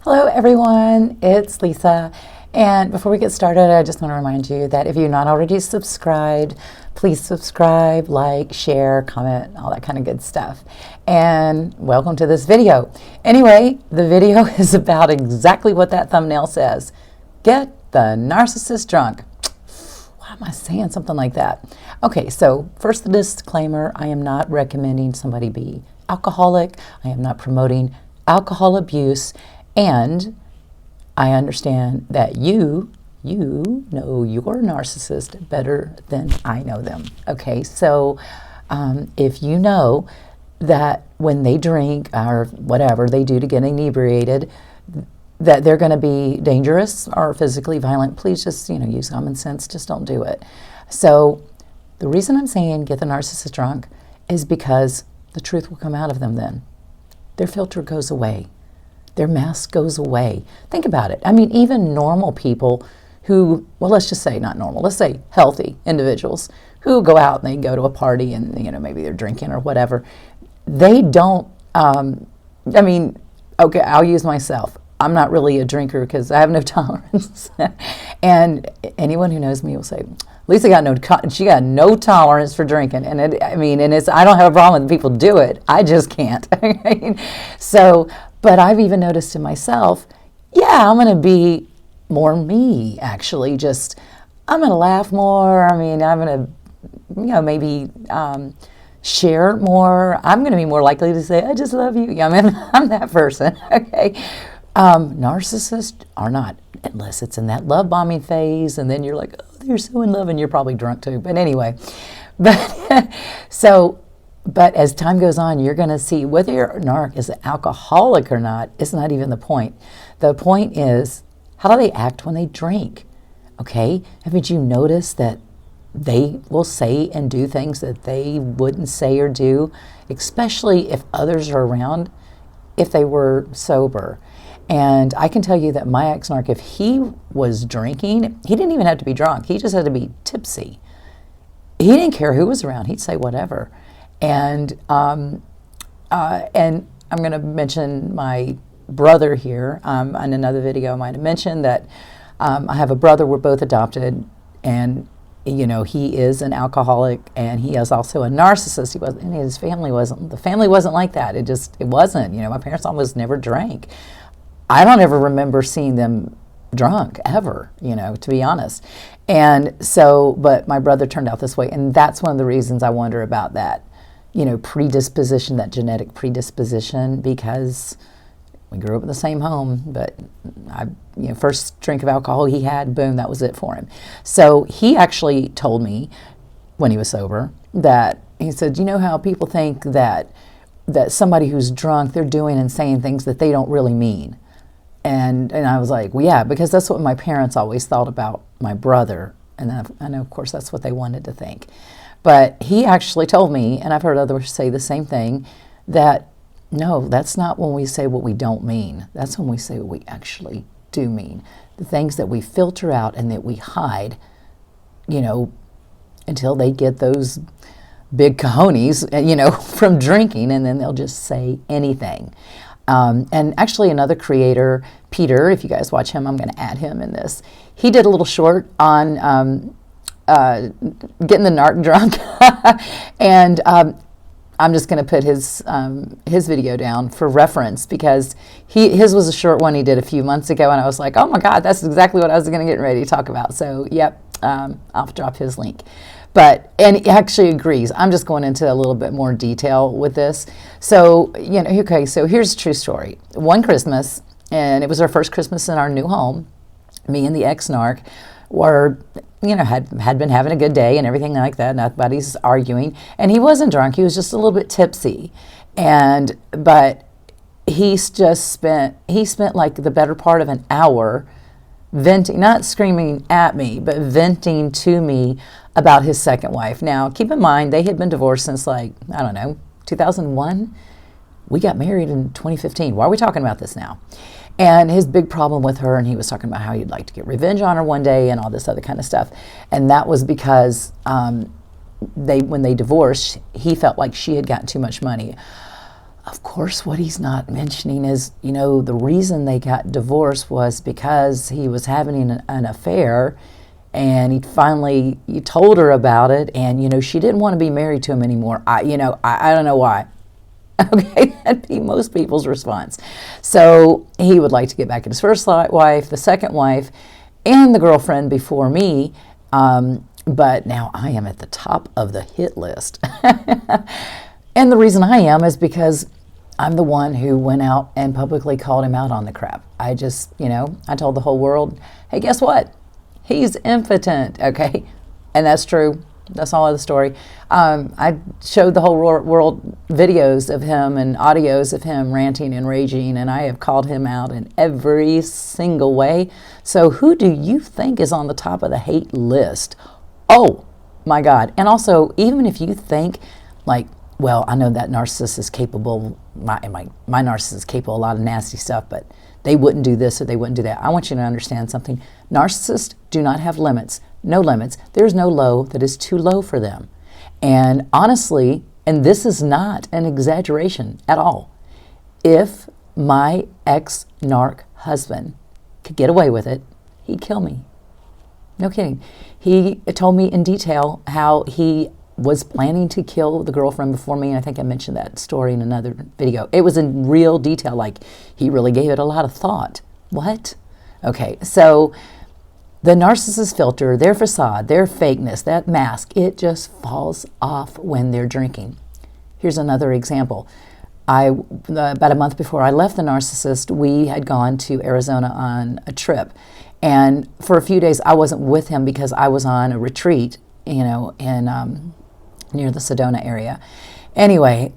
Hello everyone, it's Lisa, and before we get started I just want to remind you that if you're not already subscribed, please subscribe, like, share, comment, all that kind of good stuff. And welcome to this video. Anyway, the video is about exactly what that thumbnail says. Get the Narcissist Drunk. Why am I saying something like that? Okay, so first the disclaimer, I am not recommending somebody be alcoholic. I am not promoting alcohol abuse. And I understand that you know your narcissist better than I know them. Okay, so if you know that when they drink or whatever they do to get inebriated, that they're going to be dangerous or physically violent, please just use common sense. Just don't do it. So the reason I'm saying get the narcissist drunk is because the truth will come out of them then. Their filter goes away. Their mask goes away. Think about it. I mean, even normal people who, well, let's just say not normal, let's say healthy individuals who go out and they go to a party and, maybe they're drinking or whatever. They don't, okay, I'll use myself. I'm not really a drinker because I have no tolerance. And anyone who knows me will say, Lisa she got no tolerance for drinking. And I don't have a problem when people do it. I just can't. So, but I've even noticed in myself, I'm going to be more me, actually. I'm going to laugh more. I'm going to, maybe share more. I'm going to be more likely to say, I just love you. I'm that person, okay? Narcissists are not, unless it's in that love bombing phase, and then you're like, oh, you're so in love, and you're probably drunk too. But anyway, but as time goes on, you're going to see whether your narc is an alcoholic or not. It's not even the point. The point is, how do they act when they drink? Okay, haven't you noticed that they will say and do things that they wouldn't say or do, especially if others are around, if they were sober? And I can tell you that my ex-narc, if he was drinking, he didn't even have to be drunk. He just had to be tipsy. He didn't care who was around. He'd say whatever. And I'm going to mention my brother here. In another video, I might have mentioned that I have a brother. We're both adopted, and he is an alcoholic, and he is also a narcissist. He wasn't, and his family wasn't. The family wasn't like that. It wasn't. My parents almost never drank. I don't ever remember seeing them drunk ever, to be honest. And so, but my brother turned out this way, and that's one of the reasons I wonder about that. Predisposition, that genetic predisposition, because we grew up in the same home, but first drink of alcohol he had, boom, that was it for him. So he actually told me when he was sober that he said, you know how people think that somebody who's drunk, they're doing and saying things that they don't really mean. And I was like, well, yeah, because that's what my parents always thought about my brother. And I know, of course, that's what they wanted to think. But he actually told me, and I've heard others say the same thing, that no, that's not when we say what we don't mean. That's when we say what we actually do mean. The things that we filter out and that we hide, until they get those big cojones, from drinking, and then they'll just say anything. And actually another creator, Peter, if you guys watch him, I'm going to add him in this. He did a little short on getting the narc drunk. And I'm just going to put his video down for reference, because his was a short one he did a few months ago, and I was like, oh my God, that's exactly what I was going to get ready to talk about. So, yep, I'll drop his link. And he actually agrees. I'm just going into a little bit more detail with this. So, okay, so here's a true story. One Christmas, and it was our first Christmas in our new home, me and the ex-narc were, had been having a good day and everything like that. Nobody's arguing. And he wasn't drunk. He was just a little bit tipsy. But he spent like the better part of an hour venting, not screaming at me, but venting to me about his second wife. Now, keep in mind, they had been divorced since 2001. We got married in 2015. Why are we talking about this now? And his big problem with her, and he was talking about how he'd like to get revenge on her one day and all this other kind of stuff. And that was because when they divorced, he felt like she had gotten too much money. Of course, what he's not mentioning is, the reason they got divorced was because he was having an affair, and he told her about it, and, she didn't want to be married to him anymore. I don't know why. Okay, that'd be most people's response. So he would like to get back at his first wife, the second wife, and the girlfriend before me. But now I am at the top of the hit list. And the reason I am is because I'm the one who went out and publicly called him out on the crap. I just, I told the whole world, hey, guess what? He's impotent, okay? And that's true. That's all of the story. I showed the whole world videos of him and audios of him ranting and raging, and I have called him out in every single way. So who do you think is on the top of the hate list? Oh, my God. And also, even if you think, like, well, I know that narcissist is capable, my narcissist is capable of a lot of nasty stuff, but they wouldn't do this or they wouldn't do that. I want you to understand something. Narcissists do not have limits. No limits. There's no low that is too low for them. And honestly, and this is not an exaggeration at all, if my ex-narc husband could get away with it, he'd kill me. No kidding. He told me in detail how he was planning to kill the girlfriend before me, and I think I mentioned that story in another video. It was in real detail, like he really gave it a lot of thought. What? Okay, so the narcissist filter, their facade, their fakeness, that mask, it just falls off when they're drinking. Here's another example. About a month before I left the narcissist, we had gone to Arizona on a trip. And for a few days, I wasn't with him because I was on a retreat, in near the Sedona area. Anyway,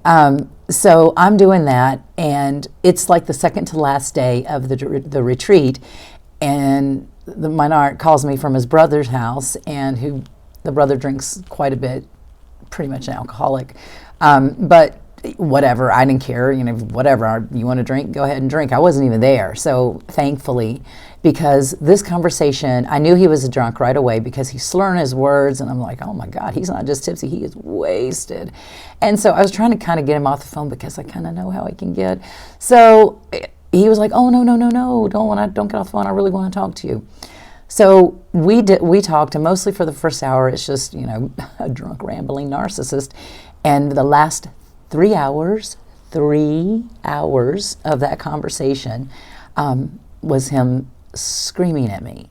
so I'm doing that, and it's like the second to last day of the retreat, and my narc calls me from his brother's house, and the brother drinks quite a bit, pretty much an alcoholic, but whatever, I didn't care, whatever, you want to drink, go ahead and drink. I wasn't even there, so thankfully, because this conversation, I knew he was a drunk right away because he's slurring his words, and I'm like, oh my God, he's not just tipsy, he is wasted. And so I was trying to kind of get him off the phone because I kind of know how he can get. So he was like, oh, no, don't get off the phone, I really want to talk to you. So we talked, and mostly for the first hour, it's just, a drunk, rambling narcissist. And the last 3 hours of that conversation was him screaming at me.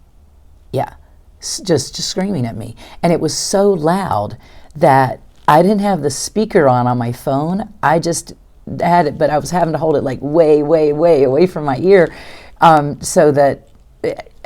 Yeah, just screaming at me. And it was so loud that I didn't have the speaker on my phone. I just had it, but I was having to hold it like way, way, way away from my ear, so that,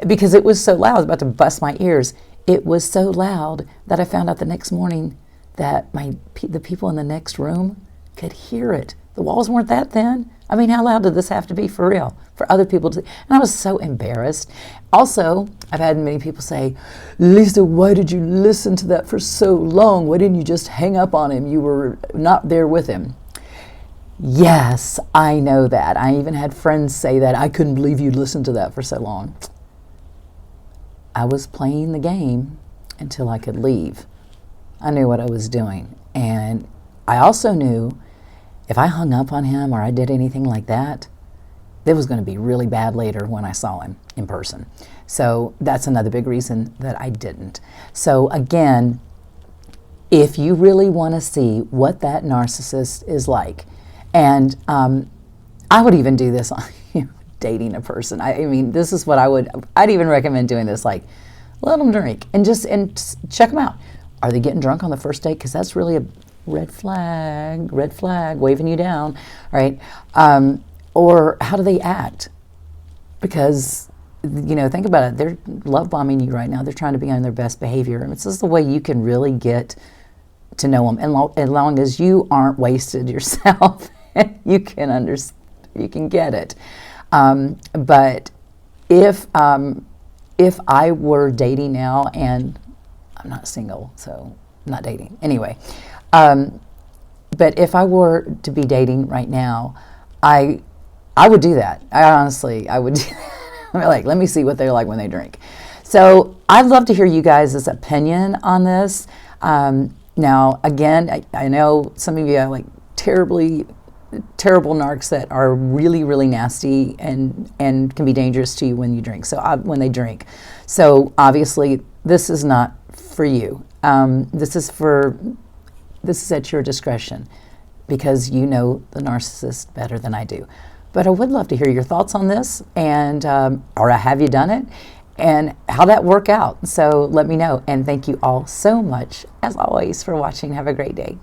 because it was so loud, I was about to bust my ears. It was so loud that I found out the next morning that the people in the next room could hear it. The walls weren't that thin. I mean, how loud did this have to be for real? For other people to, and I was so embarrassed. Also, I've had many people say, Lisa, why did you listen to that for so long? Why didn't you just hang up on him? You were not there with him. Yes, I know that. I even had friends say that. I couldn't believe you listened to that for so long. I was playing the game until I could leave. I knew what I was doing. And I also knew if I hung up on him or I did anything like that, it was going to be really bad later when I saw him in person. So that's another big reason that I didn't. So again, if you really want to see what that narcissist is like, and I would even do this on dating a person. I mean, this is what I'd even recommend doing this, like, let them drink and check them out. Are they getting drunk on the first date? Because that's really a red flag, waving you down, right? Or how do they act? Because, think about it. They're love bombing you right now. They're trying to be on their best behavior. And this is the way you can really get to know them. And as long as you aren't wasted yourself, you can get it. But if I were dating now, and I'm not single, so I'm not dating. Anyway, but if I were to be dating right now, I would do that. I would do that. Like, let me see what they're like when they drink. So I'd love to hear you guys' opinion on this. Now, again, I know some of you are like terribly terrible narcs that are really, really nasty and can be dangerous to you when you drink. So when they drink, so obviously this is not for you. This is at your discretion, because you know the narcissist better than I do. But I would love to hear your thoughts on this, and or have you done it, and how that worked out. So let me know. And thank you all so much, as always, for watching. Have a great day.